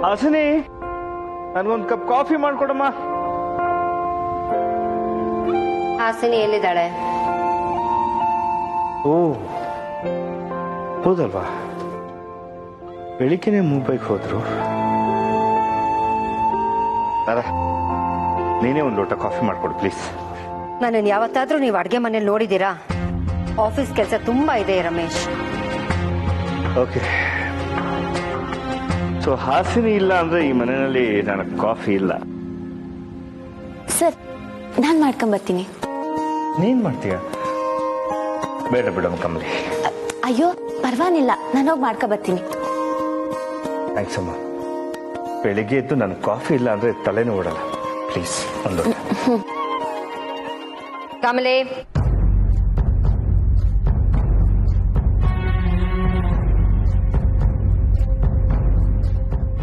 ಹಾಸಿನಿ, ನನ್ಗೊಂದು cup coffee ಮಾಡ್ಕೊಡಮ್ಮ. Hasini ಎಲ್ಲಿದ್ದಾಳೆ? ಓ ಹೌದಲ್ವಾ, ಬೆಳಿಗ್ಗೆನೆ ಮುಂಬೈಗೆ ಹೋದ್ರು. ನೀನೇ ಒಂದು ಲೋಟ ಕಾಫಿ ಮಾಡ್ಕೊಡು ಪ್ಲೀಸ್. ನನ್ನನ್ನು ಯಾವತ್ತಾದ್ರೂ ನೀವು ಅಡ್ಗೆ ಮನೇಲಿ ನೋಡಿದ್ದೀರಾ? ಆಫೀಸ್ ಕೆಲಸ ತುಂಬಾ ಇದೆ ರಮೇಶ್. ಓಕೆ, ಸೊ ಹಾಸಿನಿ ಇಲ್ಲ ಅಂದ್ರೆ ಈ ಮನೆಯಲ್ಲಿ ನನಗೆ ಕಾಫಿ ಇಲ್ಲ. ಸರ್, ನಾನ್ ಮಾಡ್ಕೊಂಬರ್ತೀನಿ. ನೀನ್ ಮಾಡ್ತೀಯ? ಬೇಡ ಬಿಡಮ್ಮ ಕಮಲಿ. ಅಯ್ಯೋ ಪರವಾಗಿಲ್ಲ, ನಾನು ಹೋಗಿ ಮಾಡ್ಕೊಂಬರ್ತೀನಿ. ಥ್ಯಾಂಕ್ಸ್ ಅಮ್ಮ. ಬೆಳಿಗ್ಗೆ ಎದ್ದು ನನಗೆ ಕಾಫಿ ಇಲ್ಲ ಅಂದ್ರೆ ತಲೆನೂ ಓಡಲ್ಲ. ಪ್ಲೀಸ್ ಒಂದು ಕಮಲೆ,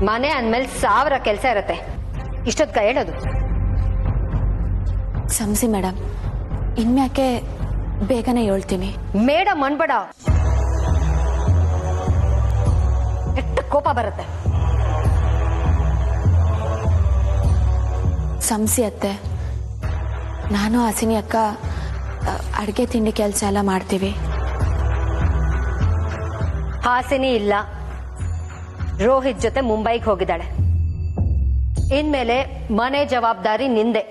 ಮನೆ ಅಂದ್ಮೇಲೆ 1000 ಕೆಲಸ ಇರತ್ತೆ. ಇಷ್ಟೊತ್ತು ಹೇಳೋದು ಸಮಸಿ ಮೇಡಮ್, ಇನ್ಮ್ಯಾಕೆ ಬೇಗನೆ ಹೇಳ್ತೀನಿ. ಮೇಡಮ್ ಅನ್ಬೇಡ, ಎಷ್ಟು ಕೋಪ ಬರುತ್ತೆ. ಸಮಸಿ ಅತ್ತೆ, ನಾನು ಹಾಸಿನಿ ಅಕ್ಕ ಅಡ್ಗೆ ತಿಂಡಿ ಕೆಲಸ ಎಲ್ಲ ಮಾಡ್ತೀವಿ. ಹಾಸಿನಿ ಇಲ್ಲ, ರೋಹಿತ್ ಜೊತೆ ಮುಂಬೈಗೆ ಹೋಗಿದ್ದಾಳೆ. ಇನ್ಮೇಲೆ ಮನೆ ಜವಾಬ್ದಾರಿ ನಿಂದೆ.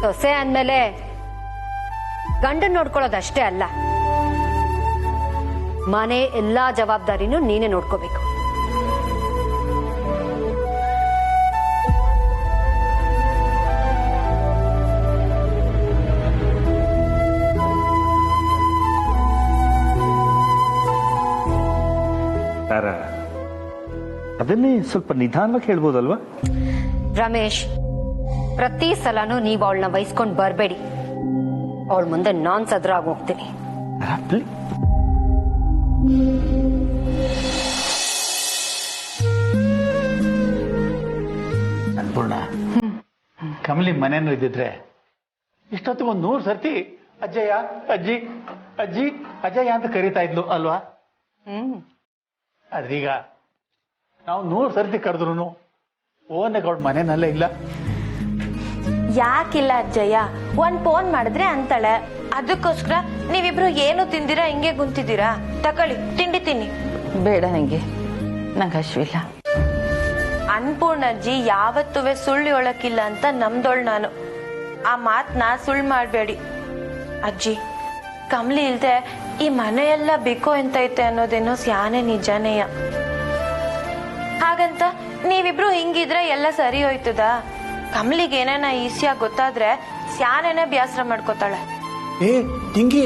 ಸೊಸೆ ಅಂದ್ಮೇಲೆ ಗಂಡನ್ ನೋಡ್ಕೊಳ್ಳೋದಷ್ಟೇ ಅಲ್ಲ, ಮನೆ ಎಲ್ಲಾ ಜವಾಬ್ದಾರಿನೂ ನೀನೇ ನೋಡ್ಕೋಬೇಕು. ಅದನ್ನೇ ಸ್ವಲ್ಪ ನಿಧಾನವಾಗಿ ಹೇಳ್ಬೋದಲ್ವಾ? ರಮೇಶ್, ಪ್ರತಿ ಸಲನೂ ನೀವು ಅವಳನ್ನ ವಹಿಸ್ಕೊಂಡು ಬರಬೇಡಿ. ಅವಳ ಮುಂದೆ ನಾನ್ ಸದ್ರ ಆಗಿ ಹೋಗ್ತೀನಿ. ಅನ್ಪೂರ್ಣ, ಕಮಲಿ ಮನೇನು ಇದ್ದಿದ್ರೆ ಇಷ್ಟೊತ್ತಿಗೆ 100 ಸರ್ತಿ ಅಜ್ಜಯ್ಯ ಅಜ್ಜಿ ಅಜ್ಜಿ ಅಜ್ಜಯ್ಯ ಅಂತ ಕರೀತಾ ಇದ್ಲು ಅಲ್ವಾ? ಆದ್ರೀಗ ನಾವು 100 ಸರ್ತಿ ಕರೆದ್ರು ಓನೆಗೌಡ ಮನೆಯಲ್ಲೇ ಇಲ್ಲ. ಯಾಕಿಲ್ಲ ಅಜ್ಜಯ್ಯ, ಒಂದ್ ಫೋನ್ ಮಾಡಿದ್ರೆ ಅಂತಾಳೆ. ಅದಕ್ಕೋಸ್ಕರ ನೀವಿಬ್ರು ಏನು ತಿಂದಿರಾ ಹಿಂಗೆ ಕುಂತಿದ್ದೀರಾ? ತಕೊಳ್ಳಿ, ತಿಂಡಿ ತಿನ್ನಿ. ಬೇಡ, ನಂಗೆ ಹಶ್ವಿಲ್ಲ. ಅನ್ಪೂರ್ಣಜ್ಜಿ ಯಾವತ್ತುವೆ ಸುಳ್ಳು ಹೇಳಕ್ಕಿಲ್ಲ ಅಂತ ನಮ್ದೋಳ್ ನಾನು. ಆ ಮಾತ್ನ ಸುಳ್ಳು ಮಾಡ್ಬೇಡಿ ಅಜ್ಜಿ. ಕಮ್ಲಿ ಇಲ್ದೆ ಈ ಮನೆಯೆಲ್ಲ ಬೇಕು ಎಂತೈತೆ ಅನ್ನೋದೇನೋ ಸ್ಯಾನೆ ನಿಜನೇಯ. ಹಾಗಂತ ನೀವಿಬ್ರು ಹಿಂಗಿದ್ರೆ ಎಲ್ಲ ಸರಿ ಹೋಯ್ತದ? ಕಮ್ಲಿಗೆ ಏನೇನ ಈಸಿಯಾಗಿ ಗೊತ್ತಾದ್ರೆ ಸ್ಯಾನೇನೆ ಬ್ಯಾಸರ ಮಾಡ್ಕೋತಾಳೆ. ಏ ತಿಂಗಿ,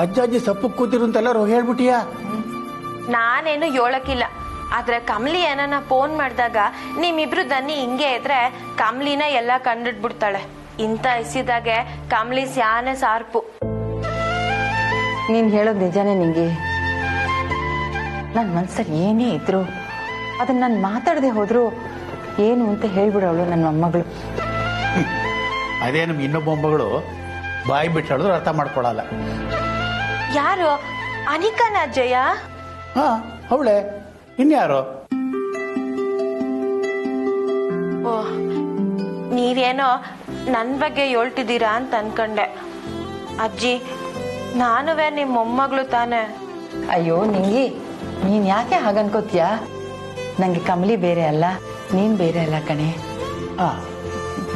ಅಜ್ಜಾಜಿ ಸಪ್ಪು ಕೂತಿರು ಅಂತೆಲ್ಲರೂ ಹೇಳ್ಬಿಟ್ಟಿಯಾ? ನಾನೇನು ಹೇಳಕ್ಕಿಲ್ಲ, ಆದ್ರೆ ಕಮ್ಲಿ ಏನನ್ನ ಫೋನ್ ಮಾಡಿದಾಗ ನಿಮ್ಮಿಬ್ರು ದನಿ ಹಿಂಗೆ ಇದ್ರೆ ಕಮ್ಲಿನ ಎಲ್ಲ ಕಂಡಿಡ್ಬಿಡ್ತಾಳೆ. ಇಂತ ಇಸಿದಾಗೆ ಕಮ್ಲಿ ಸ್ಯಾನೆ ಸಾರ್ಪು. ನೀನ್ ಹೇಳೋದು ನಿಜಾನೇ ನಿಂಗೆ. ನನ್ನ ಮನ್ಸಲ್ಲಿ ಏನೇ ಇದ್ರು ಅದನ್ನ ನಾನು ಮಾತಾಡದೆ ಹೋದ್ರು ಏನು ಅಂತ ಹೇಳ್ಬಿಡವಳು ನನ್ನ ಮೊಮ್ಮಗಳು. ಅದೇ ನಮ್ ಇನ್ನೊಬ್ಬ ಮೊಮ್ಮಗಳು ಬಾಯಿ ಬಿಟ್ಟು ಹೇಳಿದ್ರು ಅರ್ಥ ಮಾಡ್ಕೊಳಲ್ಲ. ಯಾರು? ಅನಿಕಾನ ಅಜ್ಜಯ್ಯ? ಹಾ, ಅವಳೆ. ಇನ್ಯಾರು? ಓ, ನೀವೇನೋ ನನ್ ಬಗ್ಗೆ ಹೇಳ್ತಿದ್ದೀರಾ ಅಂತ ಅನ್ಕೊಂಡೆ. ಅಜ್ಜಿ, ನಾನುವೇ ನಿಮ್ ಮೊಮ್ಮಗಳು ತಾನೆ. ಅಯ್ಯೋ ನಿಂಗಿ, ನೀನ್ ಯಾಕೆ ಹಾಗನ್ಕೋತೀಯ? ನಂಗೆ ಕಮಲಿ ಬೇರೆ ಅಲ್ಲ, ನೀನ್ ಬೇರೆ ಅಲ್ಲ ಕಣೆ. ಹಾ,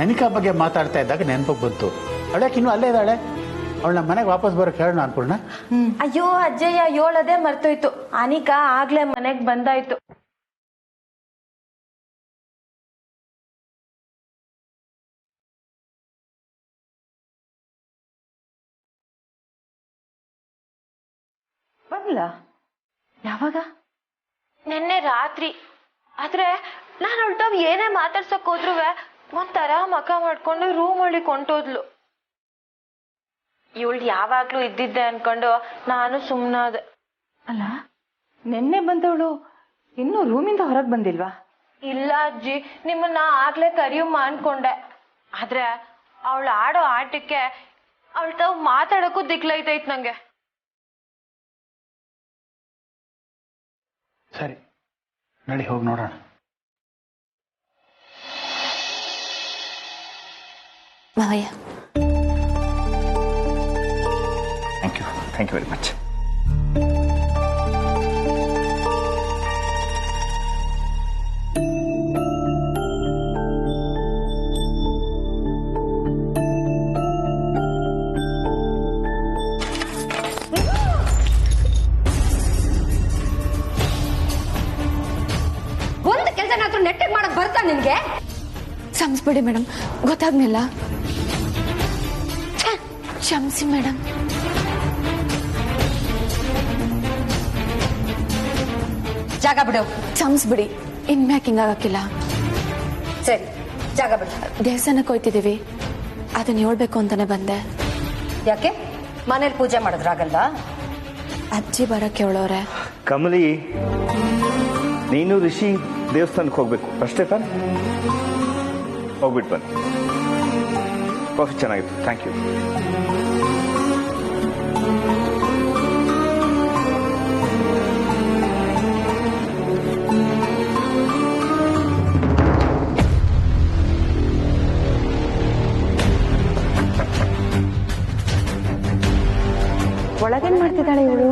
ಅನಿಕಾ ಬಗ್ಗೆ ಮಾತಾಡ್ತಾ ಇದ್ದಾಗ ನೆನಪಿಗೆ ಬಂತು. ಅವಳಕ್ಕೆ ಇನ್ನೂ ಅಲ್ಲೇ ಇದ್ದಾಳೆ. ಅವಳನ್ನ ಮನೆಗೆ ವಾಪಸ್ ಬರೋಕೆ ಹೇಳೋಣ ಅನ್ಪೂರ್ಣ. ಅಯ್ಯೋ ಅಜ್ಜಯ್ಯ, ಹೇಳೋದೇ ಮರ್ತೋಯ್ತು. ಅನಿಕಾ ಆಗ್ಲೇ ಮನೆಗ್ ಬಂದಾಯ್ತು. ಬಂದ್ಲ? ಯಾವಾಗ? ನಿನ್ನೆ ರಾತ್ರಿ. ಆದ್ರೆ ನಾನು ಅವಳ್ತಾವ್ ಏನೇ ಮಾತಾಡ್ಸಕ್ ಹೋದ್ರುವೆ ಒಂಥರ ಮಕ ಮಾಡ್ಕೊಂಡು ರೂಮ್ ಒಳಗೆ ಕೊಂಟೋದ್ಲು. ಇವಳು ಯಾವಾಗ್ಲೂ ಇದ್ದಿದ್ದೆ ಅನ್ಕೊಂಡು ನಾನು ಸುಮ್ನಾದೆ. ಅಲ್ಲ, ನಿನ್ನೆ ಬಂದವಳು ಇನ್ನೂ ರೂಮಿಂದ ಹೊರಗೆ ಬಂದಿಲ್ವಾ? ಇಲ್ಲ ಅಜ್ಜಿ, ನಿಮ್ಮನ್ನ ಆಗ್ಲೇ ಕರಿಯಮ್ಮ ಅನ್ಕೊಂಡೆ. ಆದ್ರೆ ಅವಳು ಆಡೋ ಆಟಕ್ಕೆ ಅವಳ್ತಾವ್ ಮಾತಾಡಕ್ಕೂ ದಿಕ್ಲೈತೈತ್ ನಂಗೆ. ಸರಿ, ನಡಿ ಹೋಗಿ ನೋಡೋಣ. ಮಾವಯ್ಯ, ಥ್ಯಾಂಕ್ ಯು ವೆರಿ ಮಚ್. ಒಂದು ಕೆಲಸ ನೆಟ್ಟಿಗೆ ಮಾಡಕ್ ಬರ್ತಾ ನಿನ್ಗೆ? ಕ್ಷಮಿಸ್ಬಿಡಿ ಮೇಡಮ್, ಗೊತ್ತಾಗ್ಲಿಲ್ಲ. ಕ್ಷಮಿಸಿ ಮೇಡಮ್. ಜಾಗ ಬಿಡು. ಕ್ಷಮಿಸ್ಬಿಡಿ, ಇನ್ಮ್ಯಾಕ್ ಹಿಂಗಾಗಕ್ಕಿಲ್ಲ. ಸರಿ, ಜಾಗ ಬಿಡು. ದೇವಸ್ಥಾನಕ್ಕೆ ಹೋಯ್ತಿದ್ದೀವಿ, ಅದನ್ನ ಹೇಳ್ಬೇಕು ಅಂತಾನೆ ಬಂದೆ. ಯಾಕೆ ಮನೇಲಿ ಪೂಜೆ ಮಾಡಿದ್ರಾಗಲ್ವಾ? ಅಜ್ಜಿ ಬರಕ್ಕೆ ಹೇಳೋರೆ. ಕಮಲಿ, ನೀನು ರಿಷಿ ದೇವಸ್ಥಾನಕ್ಕೆ ಹೋಗ್ಬೇಕು ಅಷ್ಟೇ ತಾನೆ? ಹೋಗ್ಬಿಟ್ಟು ಬನ್ನಿ. ಕಾಫಿ ಚೆನ್ನಾಗಿತ್ತು, ಥ್ಯಾಂಕ್ ಯು. ಒಳಗೇನ್ ಮಾಡ್ತಿದ್ದಾಳೆ ಇವಳು?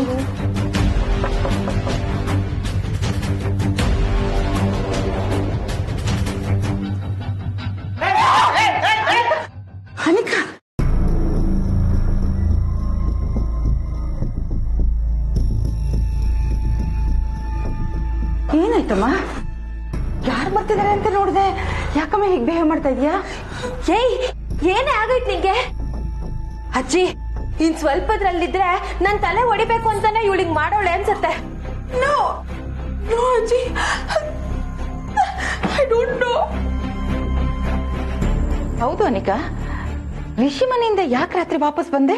ಅನಿಕಾ, ಏನಾಯ್ತಮ್ಮ? ಯಾರು ಬರ್ತಿದ್ದಾರೆ ಅಂತ ನೋಡಿದೆ, ಯಾಕಮ್ಮ ಹೀಗೆ ಬಿಹೇವ್ ಮಾಡ್ತಾ ಇದೀಯಾ? ಏಯ್, ಏನೇ ಆಗೈತ್ ನಿಂಗೆ? ಅಜ್ಜಿ, ಇನ್ ಸ್ವಲ್ಪದ್ರಲ್ಲಿದ್ರೆ ನನ್ ತಲೆ ಹೊಡಿಬೇಕು ಅಂತಾನೆ ಇವಳಿಗೆ ಮಾಡೋಳೆ ಅನ್ಸತ್ತೆ. ನೋ ನೋ ಅಜ್ಜಿ, ಐ ಡೋಂಟ್ ನೋ. ಹೌದು ಅನಿಕಾ, ರಿಷಿ ಮನೆಯಿಂದ ಯಾಕೆ ರಾತ್ರಿ ವಾಪಸ್ ಬಂದೆ?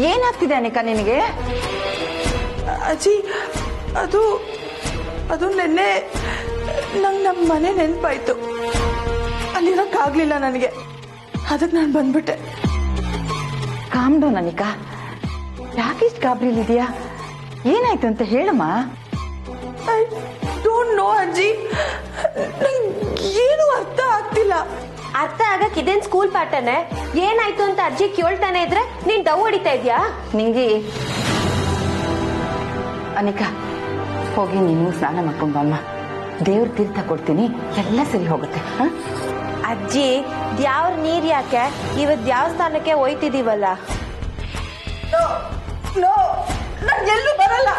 ಏನಾಗ್ತಿದೆ ಅನಿಕಾ ನಿನಗೆ? ಅಜ್ಜಿ, ಅದು ನೆನ್ನೆ ನಂಗೆ ನಮ್ಮ ಮನೆ ನೆನಪಾಯ್ತು. ಅಲ್ಲಿರೋಕ್ಕಾಗ್ಲಿಲ್ಲ ನನಗೆ, ಅದಕ್ಕೆ ನಾನು ಬಂದ್ಬಿಟ್ಟೆ. ಕಾಮ್ ಡೌನ್ ಅನಿಕಾ, ಯಾಕಿಷ್ಟು ಗಾಬರಿಲಿದೆಯಾ? ಏನಾಯ್ತು ಅಂತ ಹೇಳಮ್ಮ. ಐ ಡೋಂಟ್ ನೋ ಅಜ್ಜಿ, ನಂಗೆ ಏನು ಅರ್ಥ ಆಗ್ತಿಲ್ಲ. ಅರ್ಥ ಆಗಕ್ ಇದೇನ್ ಸ್ಕೂಲ್ ಪಾಠನೆ? ಏನಾಯ್ತು ಅಂತ ಅಜ್ಜಿ ಕೇಳ್ತಾನೆ ಇದ್ರೆ ನೀನ್ ದವ್ ಹೊಡಿತಾ ಇದ್ಯಾ? ನಿಂಗೆ ಅನಿಕಾ, ಹೋಗಿ ನೀನು ಸ್ನಾನ ಮಾಡ್ಕೊಂಡ್ ಬಮ್ಮ. ದೇವ್ರ ತೀರ್ಥ ಕೊಡ್ತೀನಿ, ಎಲ್ಲ ಸರಿ ಹೋಗುತ್ತೆ. ಅಜ್ಜಿ, ದ್ಯಾವ್ರ ನೀರ್ ಯಾಕೆ? ಇವತ್ ದೇವಸ್ಥಾನಕ್ಕೆ ಹೋಯ್ತಿದೀವಲ್ಲ. ನೋ, ನಾನು ಎಲ್ಲೂ ಬರಲ್ಲ.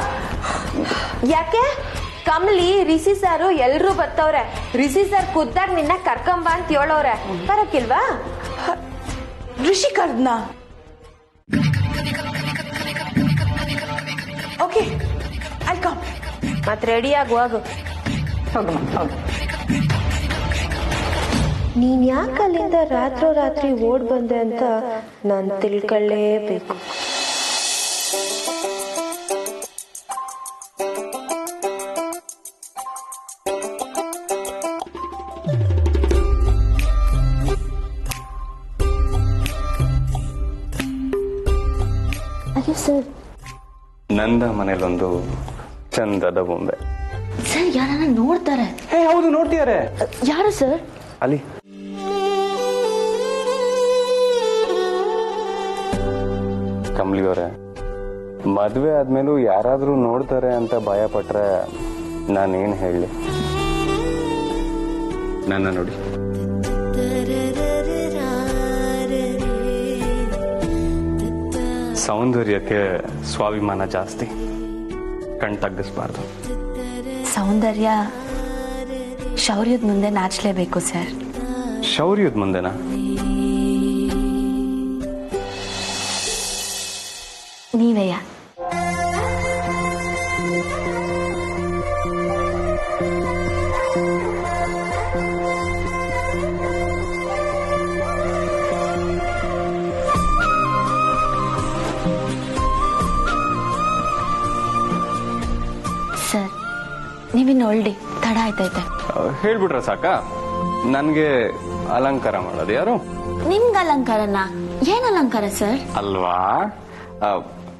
ಯಾಕೆ? ಕಮ್ಲಿ, ರಿಷಿ ಸಾರು ಎಲ್ರೂ ಬರ್ತವ್ರೆ. ರಿಷಿ ಸರ್ ಖುದ್ದಾಗ್ ನಿನ್ನ ಕರ್ಕೊಂಬ ಅಂತ ಹೇಳೋರೆ. ಬರಕ್ಕಿಲ್ವಾ? ಋಷಿ ಕರ್ದ್ನಾ? Okay, I come. ಮತ್ ರೆಡಿಯಾಗಿ ಹೋಗು. ಹೋಗಮ್ಮ, ಹೋಗು. ನೀನ್ ಯಾಕೆ ಅಲ್ಲಿಂದ ರಾತ್ರಿ ಓಡ್ ಬಂದೆ ಅಂತ ನಾನ್ ತಿಳ್ಕೊಳ್ಳೇಬೇಕು. ಅಯ್ಯೋ ಸರ್, ನಂದ ಮನೇಲೊಂದು ಚಂದದ ಬೊಂಬೆ. ಸರ್ ಯಾರನ್ನ ನೋಡ್ತಾರೆ. ಹೌದು, ನೋಡ್ತಿದ್ದಾರೆ. ಯಾರು ಸರ್? ಅಲ್ಲಿ ಕಮಲಿ ಅವರೇ, ಮದ್ವೆ ಆದ್ಮೇಲೂ ಯಾರಾದ್ರೂ ನೋಡ್ತಾರೆ ಅಂತ ಭಯ ಪಟ್ರೆ ನಾನೇನ್ ಹೇಳಿ? ನನ್ನ ನೋಡಿ. ಸೌಂದರ್ಯಕ್ಕೆ ಸ್ವಾಭಿಮಾನ ಜಾಸ್ತಿ, ಕಣ್ ತಗ್ಗಿಸ್ಬಾರ್ದು. ಸೌಂದರ್ಯ ಶೌರ್ಯದ ಮುಂದೆ ನಾಚಲೇಬೇಕು ಸರ್. ಶೌರ್ಯದ ಮುಂದೆನಾ? ನೀವೆಯ ಸರ್, ನೀವಿನ್ನು ಹೊಲ್ಡಿ, ತಡ ಆಯ್ತೈತೆ. ಹೇಳ್ಬಿಟ್ರ ಸಾಕ? ನನ್ಗೆ ಅಲಂಕಾರ ಮಾಡೋದು ಯಾರು? ನಿಮ್ಗೆ ಅಲಂಕಾರನ? ಏನ್ ಅಲಂಕಾರ ಸರ್? ಅಲ್ವಾ,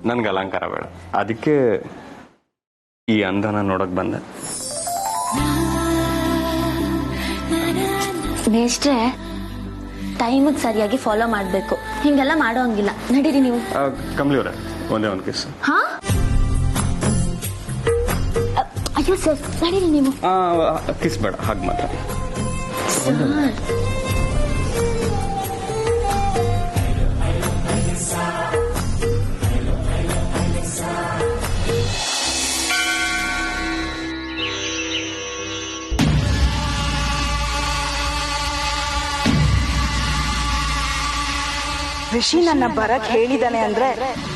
ನನ್ಗೆ ಅಲಂಕಾರ ಬೇಡ, ಅದಕ್ಕೆ ಈ ಅಂದನ ನೋಡಕ್ ಬಂದೆ. ಮೇಷ್ಟ್ರೆ, ಟೈಮಿಗೆ ಸರಿಯಾಗಿ ಫಾಲೋ ಮಾಡ್ಬೇಕು, ಹಿಂಗೆಲ್ಲ ಮಾಡೋ ಹಂಗಿಲ್ಲ. ನಡೀರಿ ನೀವು. ಕಮಲಿ ಅವರೇ, ಒಂದೇ ಒಂದು ಕಿಸ್. ಹಾ? ಅಯ್ಯೋ ಸರ್, ನಡೀರಿ ನೀವು. ಕಿಸ್ ಬೇಡ, ಹಾಗೆ ಮಾತ್ರ. ಸರ್, ರಿಷಿ ನನ್ನ ಬರಕ್ ಹೇಳಿದಾನೆ ಅಂದ್ರೆ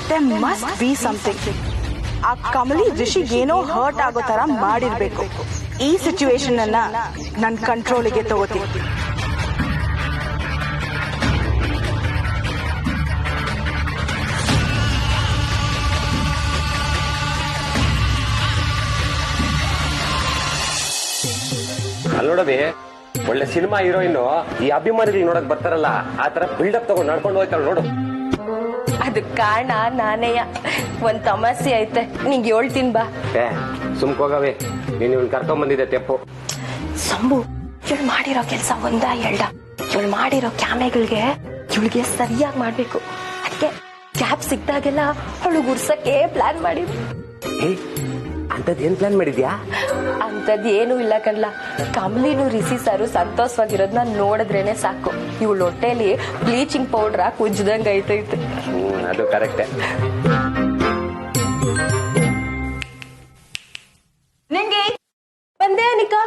there must be something. ಆ ಕಮಲಿ ರಿಷಿಗೇನೋ ಹರ್ಟ್ ಆಗೋ ತರ ಮಾಡಿರ್ಬೇಕು. ಈ ಸಿಚುವೇಶನ್ ಅನ್ನ ನನ್ನ ಕಂಟ್ರೋಲಿಗೆ ತಗೋತೀನಿ. ಅಲ್ಲೋಡವಿ, ಒಳ್ಳೆ ಸಿನಿಮಾ ಹೀರೋಯಿನ್ ಈ ಅಭಿಮಾನಿಗಳು ನೋಡಕ್ ಬರ್ತಾರಲ್ಲ, ಆ ತರ ಬಿಲ್ಡಪ್ ತಗೊಂಡು ನಡ್ಕೊಂಡು ಹೋಗ್ತಾಳ ನೋಡು. ಅದಕ್ ಕಾರಣ ನಾನೇಯ. ಒಂದ್ ತಮಾಸೆ ಐತೆ, ನಿಂಗೆ ಹೇಳ್ತೀನಿ ಬಾ. ಸುಮ್ಕೋಗವೆ, ನೀನ್ ಇವ್ನ ಕರ್ಕೊಂಡ್ ಬಂದಿದ್ದೆ ತೆಪ್ಪು. ಸಂಭು, ಇವಳು ಮಾಡಿರೋ ಕೆಲ್ಸ ಒಂದ ಎರಡ, ಇವಳು ಮಾಡಿರೋ ಕ್ಯಾಮೆಗಳಿಗೆ ಇವಳಿಗೆ ಸರಿಯಾಗಿ ಮಾಡ್ಬೇಕು. ಅದಕ್ಕೆ ಕ್ಯಾಬ್ ಸಿಕ್ತಾಗೆಲ್ಲ ಅವಳು ಗುರ್ಸಕ್ಕೆ ಪ್ಲಾನ್ ಮಾಡಿ. ಅಂತದ್ ಏನ್ ಪ್ಲಾನ್ ಮಾಡಿದ್ಯಾ? ಅಂತದ್ ಏನು ಇಲ್ಲ ಕಣ್ಲ. ಕಮಲಿನು ರಿಷಿ ಸಾರು ಸಂತೋಷವಾಗಿರೋದ್ನ ನೋಡಿದ್ರೇನೆ ಸಾಕು. ಇವಳು ಹೊಟ್ಟೆಲಿ ಬ್ಲೀಚಿಂಗ್ ಪೌಡರ್ ಹಾಕಿ ಉಜ್ಜದಂಗ ಐತೈತೆ. ಅದು ಕರೆಕ್ಟೇ. ನಿಂಗೆ ಬಂದೆ ಅನಿಕಾ?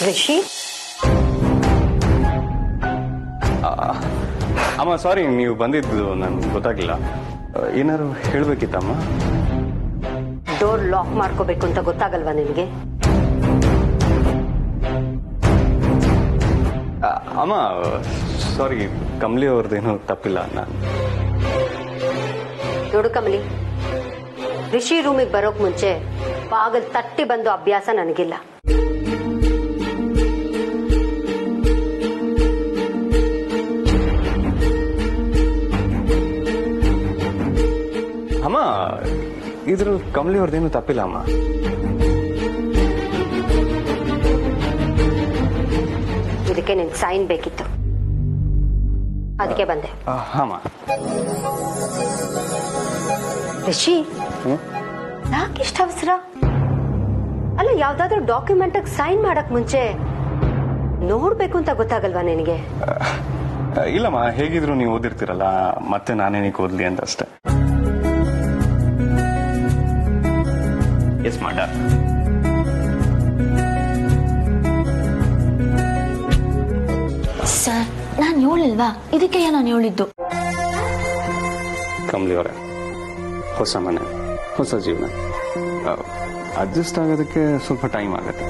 ರಿಷಿ, ಅಮ್ಮ ಸಾರಿ, ನೀವು ಬಂದಿದ್ದು ನನ್ಗೆ ಗೊತ್ತಾಗಿಲ್ಲ. ಏನಾದ್ರು ಹೇಳ್ಬೇಕಿತ್ತಮ್ಮ? ಡೋರ್ ಲಾಕ್ ಮಾಡ್ಕೋಬೇಕು ಅಂತ ಗೊತ್ತಾಗಲ್ವಾ ನಿನಗೆ? ಅಮ್ಮ ಸಾರಿ, ಕಮಲಿ ಅವ್ರದ್ದೇನು ತಪ್ಪಿಲ್ಲ. ನಾನು ನೋಡು ಕಮಲಿ, ರಿಷಿ ರೂಮಿಗೆ ಬರೋಕ್ ಮುಂಚೆ ಬಾಗಲ್ ತಟ್ಟಿ ಬಂದು ಅಭ್ಯಾಸ ನನಗಿಲ್ಲ. ಅಮ್ಮ, ಇದ್ರ ಕಮಲಿ ಅವ್ರದ್ದೇನು ತಪ್ಪಿಲ್ಲ ಅಮ್ಮ. ಇದಕ್ಕೆ ನಿನ್ ಸೈನ್ ಬೇಕಿತ್ತು, ಅದಕ್ಕೆ ಬಂದೆ. ಅಮ್ಮ, ರಿಷಿ, ಯಾಕಿಷ್ಟ ಅವಸರ? ಅಲ್ಲ, ಯಾವ್ದಾದ್ರು ಡಾಕ್ಯುಮೆಂಟ್ ಸೈನ್ ಮಾಡಕ್ ಮುಂಚೆ ನೋಡ್ಬೇಕು ಅಂತ ಗೊತ್ತಾಗಲ್ವಾ ನಿನಗೆ? ಇಲ್ಲಮ್ಮ, ಹೇಗಿದ್ರು ನೀವು ಓದಿರ್ತೀರಲ್ಲ, ಮತ್ತೆ ನಾನೇನಿಗೆ ಓದ್ಲಿ ಅಂತ ಅಷ್ಟೇ. ಎಸ್ ಮಾಡ. ಸರ್, ನಾನು ಹೇಳಿಲ್ವಾ, ಇದಕ್ಕೆ ನಾನು ಹೇಳಿದ್ದು. ಕಮಲಿ ಅವರೇ, ಹೊಸ ಮನೆ, ಹೊಸ ಜೀವನ, ಅಡ್ಜಸ್ಟ್ ಆಗೋದಕ್ಕೆ ಸ್ವಲ್ಪ ಟೈಮ್ ಆಗುತ್ತೆ.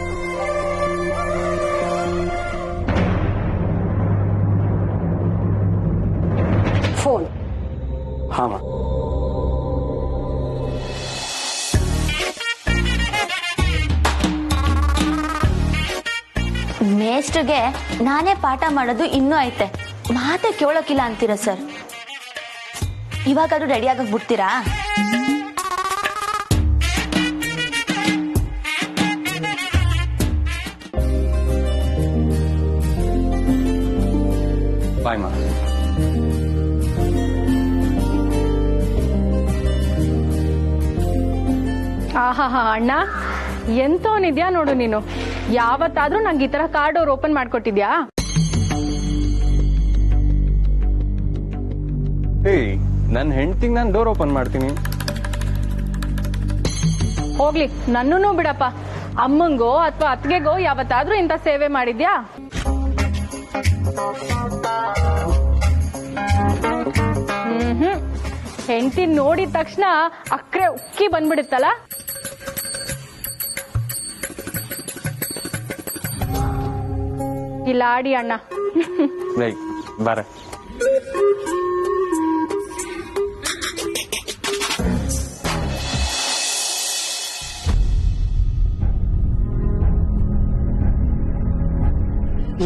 ಫೋನ್. ಹಾಂ. ಮೇಷ್ಟ್ರಿಗೆ ನಾನೇ ಪಾಠ ಮಾಡೋದು ಇನ್ನೂ ಐತೆ, ಮಾತೆ ಕೇಳೋಕಿಲ್ಲ ಅಂತೀರ ಸರ್. ಇವಾಗಾದ್ರೂ ರೆಡಿ ಆಗಕ್ ಬಿಡ್ತೀರಾ? ಬಾಯ್ ಮಾ. ಆಹಾ ಅಣ್ಣ, ಎಂತವನಿದ್ಯಾ ನೋಡು ನೀನು. ಯಾವತ್ತಾದ್ರೂ ನಂಗೆ ಈ ತರ ಕಾರ್ಡ್ ಡೋರ್ ಓಪನ್ ಮಾಡ್ಕೊಟ್ಟಿದ್ಯಾ? ಏಯ್, ನನ್ನ ಹೆಂಡತಿಗೆ ನಾನು ಡೋರ್ ಓಪನ್ ಮಾಡ್ತೀನಿ. ಹೋಗ್ಲಿ, ನನ್ನೂ ಬಿಡಪ್ಪ. ಅಮ್ಮಂಗೋ ಅಥವಾ ಅತ್ತಿಗೆಗೋ ಯಾವತ್ತಾದ್ರೂ ಇಂಥ ಸೇವೆ ಮಾಡಿದ್ಯಾ? ಹೆಂಡತಿ ನೋಡಿದ ತಕ್ಷಣ ಅಕ್ರೆ ಉಕ್ಕಿ ಬಂದ್ಬಿಡುತ್ತಲ್ಲ. ಇಲ್ಲ ಆಡಿ ಅಣ್ಣ. ಬಾರ.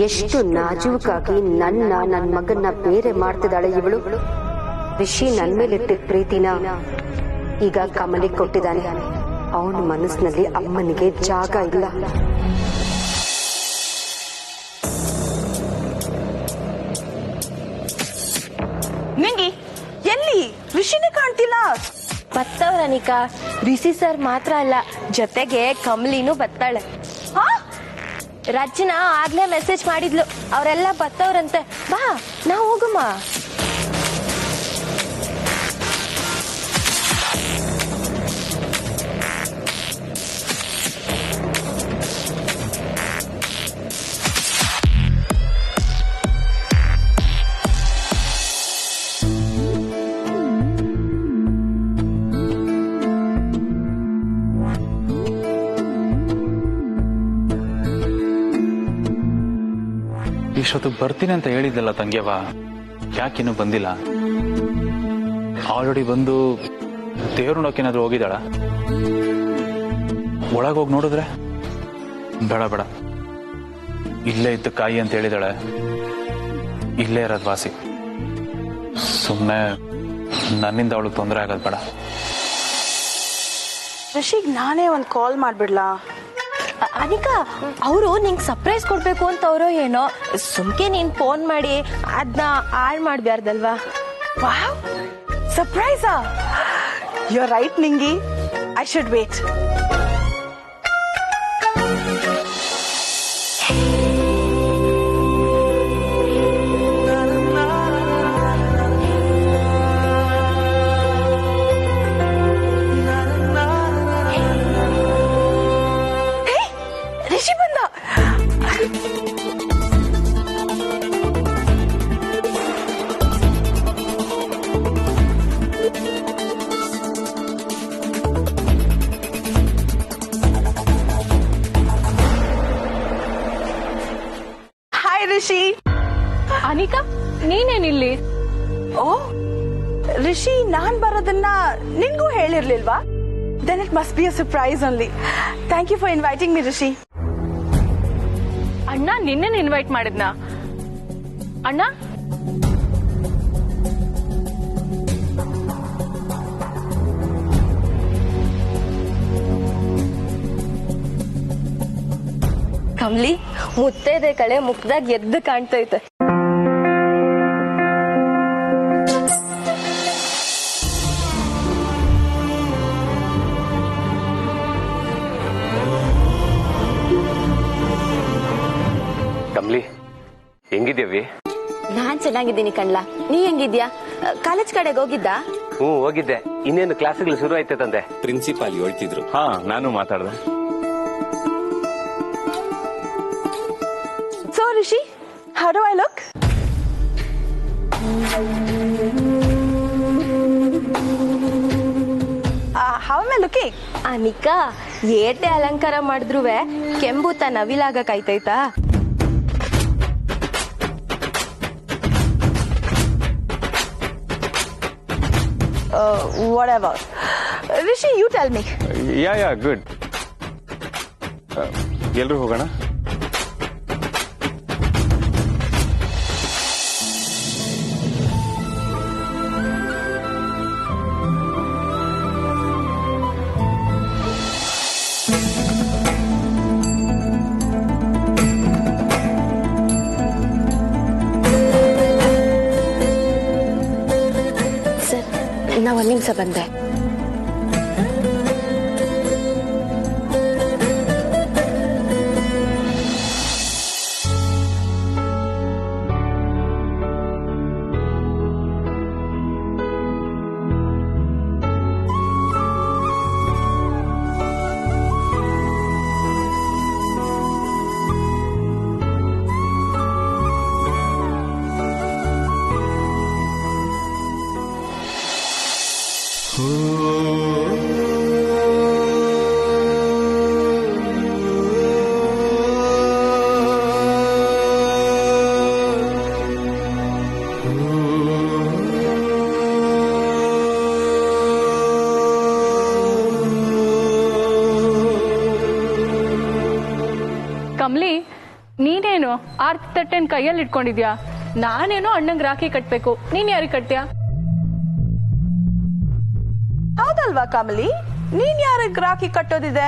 ಎಷ್ಟು ನಾಜೂಕಾಗಿ ನನ್ನ ಮಗನ್ನ ಬೇರೆ ಮಾಡ್ತಿದ್ದಾಳೆ ಇವಳು. ರಿಷಿ ನನ್ ಮೇಲಿಟ್ಟಿದ್ದ ಪ್ರೀತಿನ ಈಗ ಕಮಲಿಗೆ ಕೊಟ್ಟಿದ್ದಾನೆ. ಅವನ ಮನಸ್ಸಿನಲ್ಲಿ ಅಮ್ಮನಿಗೆ ಜಾಗ ಇಲ್ಲ. ನಿಂಗಿ ಎಲ್ಲಿ ಋಷಿನೇ ಕಾಣ್ತಿಲ್ಲ. ಬತ್ತವ್ರನಿಕಾ, ರಿಷಿ ಸರ್ ಮಾತ್ರ ಅಲ್ಲ, ಜೊತೆಗೆ ಕಮಲಿನೂ ಬತ್ತಾಳೆ. ರಚನಾ ಆಗ್ಲೇ ಮೆಸೇಜ್ ಮಾಡಿದ್ಲು, ಅವರೆಲ್ಲ ಬತ್ತವ್ರಂತೆ. ಬಾ ನಾವು ಹೋಗಮ್ಮ. ಇಷ್ಟೊತ್ತಿಗೆ ಬರ್ತೀನಿ ಅಂತ ಹೇಳಿದ್ದಲ್ಲ ತಂಗ್ಯವ, ಯಾಕಿನ್ನೂ ಬಂದಿಲ್ಲ? ಆಲ್ರೆಡಿ ಬಂದು ದೇವ್ರ ನೋಡೋಕೇನಾದ್ರೂ ಹೋಗಿದ್ದಾಳ? ಒಳಗೋಗಿ ನೋಡಿದ್ರೆ ಬೇಡ ಬೇಡ, ಇಲ್ಲೇ ಇದ್ದ ಕಾಯಿ ಅಂತ ಹೇಳಿದಾಳೆ. ಇಲ್ಲೇ ಇರೋದು ವಾಸಿ. ಸುಮ್ಮನೆ ನನ್ನಿಂದ ಅವಳಿಗೆ ತೊಂದರೆ ಆಗೋದು ಬೇಡ. ಋಷಿಗ್ ನಾನೇ ಒಂದು ಕಾಲ್ ಮಾಡ್ಬಿಡ್ಲಾ? ಅನಿಕಾ, ಅವರು ನಿಂಗೆ ಸರ್ಪ್ರೈಸ್ ಕೊಡ್ಬೇಕು ಅಂತ ಅವರೋ ಏನೋ, ಸುಮ್ಕೆ ನೀನ್ ಫೋನ್ ಮಾಡಿ ಅದನ್ನ ಹಾಳು ಮಾಡ್ಬಾರ್ದಲ್ವಾ? ವಾವ್, ಸರ್ಪ್ರೈಸಾ? ಯು ಆರ್ ರೈಟ್ ನಿಂಗಿ, ಐ ಶುಡ್ ವೇಟ್. ರಿಷಿ ಬಂದ. ಹಾಯ್ ರಿಷಿ. ಅನಿಕಾ, ನೀನೇನಿಲ್ಲಿ? ಓ, ರಿಷಿ ನಾನ್ ಬರೋದನ್ನ ನಿನ್ಗೂ ಹೇಳಿರ್ಲಿಲ್ವಾ? Then it must be a surprise only. Thank you for inviting me, Rishi. ಅಣ್ಣ ನಿನ್ನೆ ಇನ್ವೈಟ್ ಮಾಡಿದ್ನಾ? ಅಣ್ಣ, ಕಮ್ಲಿ, ಮುತ್ತೈದೆ ಕಳೆ ಮುಖದಾಗ ಎದ್ದು ಕಾಣ್ತೈತೆ. ಕಮ್ಲಿ, ಹೆಂಗಿದ್ಯವಿ? ನಾನ್ ಚೆನ್ನಾಗಿದ್ದೀನಿ ಕಣ್ಲಾ. ನೀ ಹೆಂಗಿದ್ಯಾ? ಕಾಲೇಜ್ ಕಡೆಗೆ ಹೋಗಿದ್ದಾ? ಹೋಗಿದ್ದೆ. ಇನ್ನೇನು ಕ್ಲಾಸ್ಗಳು ಶುರು ಆಯ್ತೆ ತಂದೆ. ಪ್ರಿನ್ಸಿಪಾಲ್ ಹೇಳ್ತಿದ್ರು. ಹಾ, ನಾನು ಮಾತಾಡ್ದೆ. So, Rishi, how do I look? How am I looking? Anika, ಏಟೆ ಅಲಂಕಾರ ಮಾಡಿದ್ರುವೆ ಕೆಂಬೂತ ನವಿಲಾಗ ಕಾಯ್ತೈತಾ? Whatever. Rishi, you tell me. Yeah good. ಎಲ್ರು ಹೋಗೋಣ. ಸರ್, ನಾ ಒಂದ್ ನಿಮಿಷ ಬಂದೆ. ನೀನೇನು ಆರ್ತಿ ತಟ್ಟೆನ್ ಕೈಯಲ್ಲಿ ಇಟ್ಕೊಂಡಿದ್ಯಾ? ನಾನೇನೋ ಅಣ್ಣಂಗ್ ರಾಖಿ ಕಟ್ಬೇಕು, ನೀನ್ ಯಾರಿಗೆ ಕಟ್ತೀಯಾ? ಹೌದಲ್ವಾ ಕಮಲಿ, ನೀನ್ ಯಾರಿಗೆ ರಾಖಿ ಕಟ್ಟೋದಿದೆ?